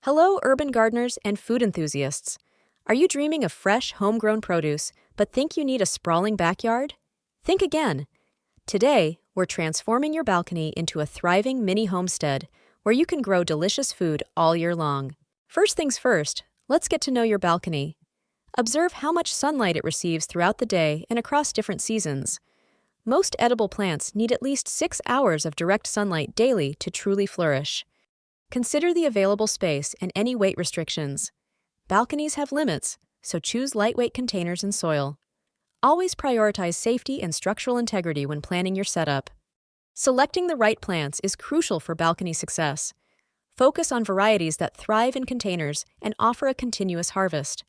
Hello, urban gardeners and food enthusiasts. Are you dreaming of fresh, homegrown produce, but think you need a sprawling backyard? Think again. Today, we're transforming your balcony into a thriving mini homestead where you can grow delicious food all year long. First things first, let's get to know your balcony. Observe how much sunlight it receives throughout the day and across different seasons. Most edible plants need at least 6 hours of direct sunlight daily to truly flourish. Consider the available space and any weight restrictions. Balconies have limits, so choose lightweight containers and soil. Always prioritize safety and structural integrity when planning your setup. Selecting the right plants is crucial for balcony success. Focus on varieties that thrive in containers and offer a continuous harvest.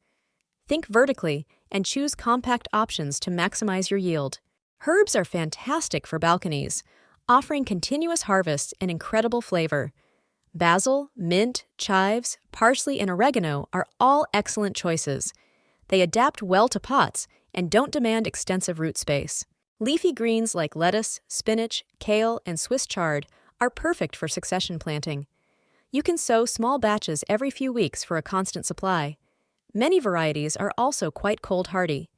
Think vertically and choose compact options to maximize your yield. Herbs are fantastic for balconies, offering continuous harvests and incredible flavor. Basil, mint, chives, parsley, and oregano are all excellent choices. They adapt well to pots and don't demand extensive root space. Leafy greens like lettuce, spinach, kale, and Swiss chard are perfect for succession planting. You can sow small batches every few weeks for a constant supply. Many varieties are also quite cold hardy.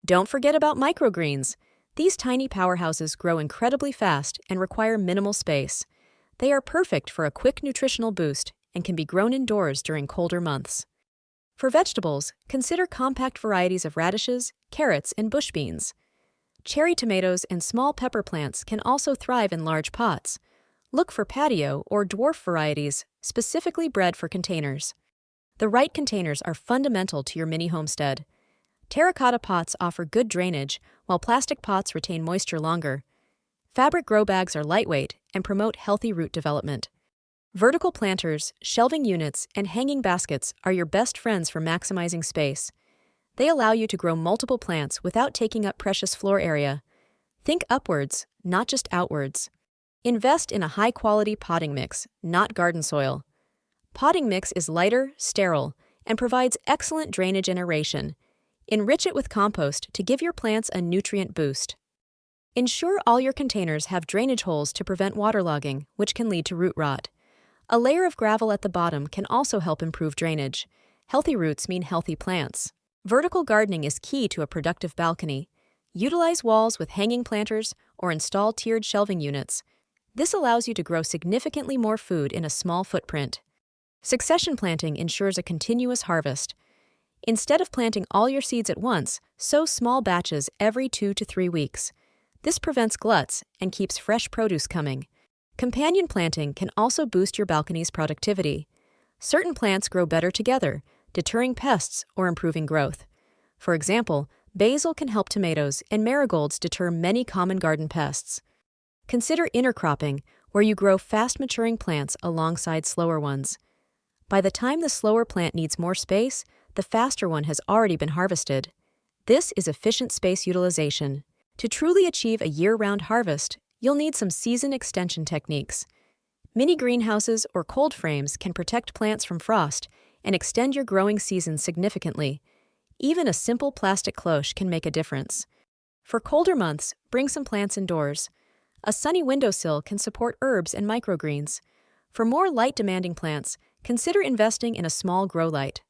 Don't forget about microgreens. These tiny powerhouses grow incredibly fast and require minimal space. They are perfect for a quick nutritional boost and can be grown indoors during colder months. For vegetables, consider compact varieties of radishes, carrots, and bush beans. Cherry tomatoes and small pepper plants can also thrive in large pots. Look for patio or dwarf varieties specifically bred for containers. The right containers are fundamental to your mini homestead. Terracotta pots offer good drainage, while plastic pots retain moisture longer. Fabric grow bags are lightweight and promote healthy root development. Vertical planters, shelving units, and hanging baskets are your best friends for maximizing space. They allow you to grow multiple plants without taking up precious floor area. Think upwards, not just outwards. Invest in a high-quality potting mix, not garden soil. Potting mix is lighter, sterile, and provides excellent drainage and aeration. Enrich it with compost to give your plants a nutrient boost. Ensure all your containers have drainage holes to prevent waterlogging, which can lead to root rot. A layer of gravel at the bottom can also help improve drainage. Healthy roots mean healthy plants. Vertical gardening is key to a productive balcony. Utilize walls with hanging planters or install tiered shelving units. This allows you to grow significantly more food in a small footprint. Succession planting ensures a continuous harvest. Instead of planting all your seeds at once, sow small batches every 2 to 3 weeks. This prevents gluts and keeps fresh produce coming. Companion planting can also boost your balcony's productivity. Certain plants grow better together, deterring pests or improving growth. For example, basil can help tomatoes and marigolds deter many common garden pests. Consider intercropping, where you grow fast-maturing plants alongside slower ones. By the time the slower plant needs more space, the faster one has already been harvested. This is efficient space utilization. To truly achieve a year-round harvest, you'll need some season extension techniques. Mini greenhouses or cold frames can protect plants from frost and extend your growing season significantly. Even a simple plastic cloche can make a difference. For colder months, bring some plants indoors. A sunny windowsill can support herbs and microgreens. For more light-demanding plants, consider investing in a small grow light.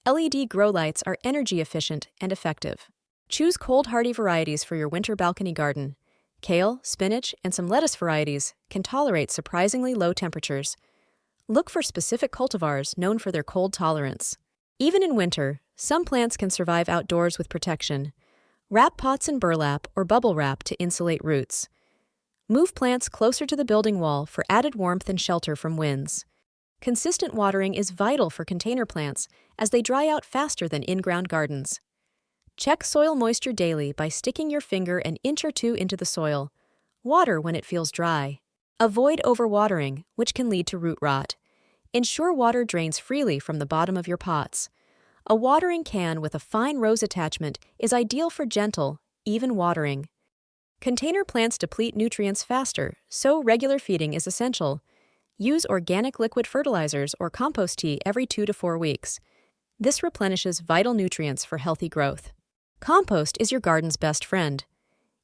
LED grow lights are energy efficient and effective. Choose cold-hardy varieties for your winter balcony garden. Kale, spinach, and some lettuce varieties can tolerate surprisingly low temperatures. Look for specific cultivars known for their cold tolerance. Even in winter, some plants can survive outdoors with protection. Wrap pots in burlap or bubble wrap to insulate roots. Move plants closer to the building wall for added warmth and shelter from winds. Consistent watering is vital for container plants as they dry out faster than in-ground gardens. Check soil moisture daily by sticking your finger an inch or two into the soil. Water when it feels dry. Avoid overwatering, which can lead to root rot. Ensure water drains freely from the bottom of your pots. A watering can with a fine rose attachment is ideal for gentle, even watering. Container plants deplete nutrients faster, so regular feeding is essential. Use organic liquid fertilizers or compost tea every 2 to 4 weeks. This replenishes vital nutrients for healthy growth. Compost is your garden's best friend.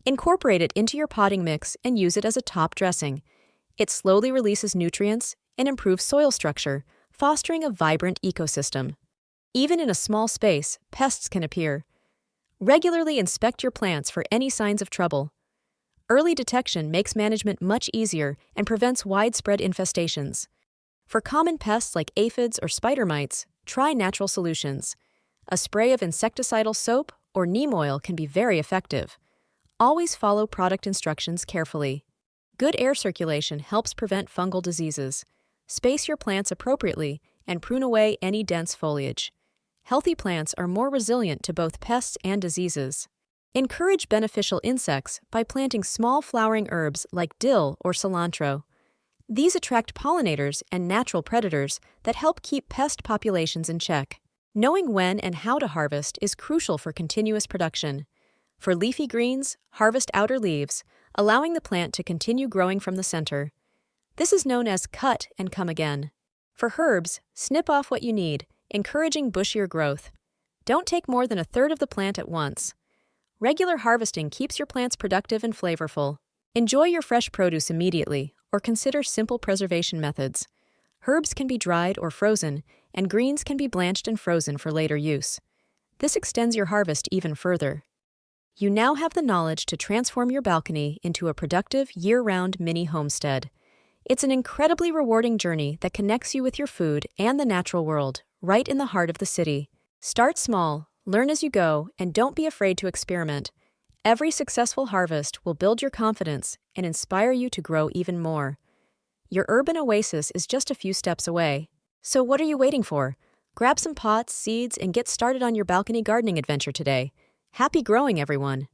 Incorporate it into your potting mix and use it as a top dressing. It slowly releases nutrients and improves soil structure, fostering a vibrant ecosystem. Even in a small space, pests can appear. Regularly inspect your plants for any signs of trouble. Early detection makes management much easier and prevents widespread infestations. For common pests like aphids or spider mites, try natural solutions. A spray of insecticidal soap or neem oil can be very effective. Always follow product instructions carefully. Good air circulation helps prevent fungal diseases. Space your plants appropriately and prune away any dense foliage. Healthy plants are more resilient to both pests and diseases. Encourage beneficial insects by planting small flowering herbs like dill or cilantro. These attract pollinators and natural predators that help keep pest populations in check. Knowing when and how to harvest is crucial for continuous production. For leafy greens, harvest outer leaves, allowing the plant to continue growing from the center. This is known as cut and come again. For herbs, snip off what you need, encouraging bushier growth. Don't take more than a third of the plant at once. Regular harvesting keeps your plants productive and flavorful. Enjoy your fresh produce immediately, or consider simple preservation methods. Herbs can be dried or frozen, and greens can be blanched and frozen for later use. This extends your harvest even further. You now have the knowledge to transform your balcony into a productive, year-round mini homestead. It's an incredibly rewarding journey that connects you with your food and the natural world, right in the heart of the city. Start small, learn as you go, and don't be afraid to experiment. Every successful harvest will build your confidence and inspire you to grow even more. Your urban oasis is just a few steps away. So what are you waiting for? Grab some pots, seeds, and get started on your balcony gardening adventure today. Happy growing, everyone!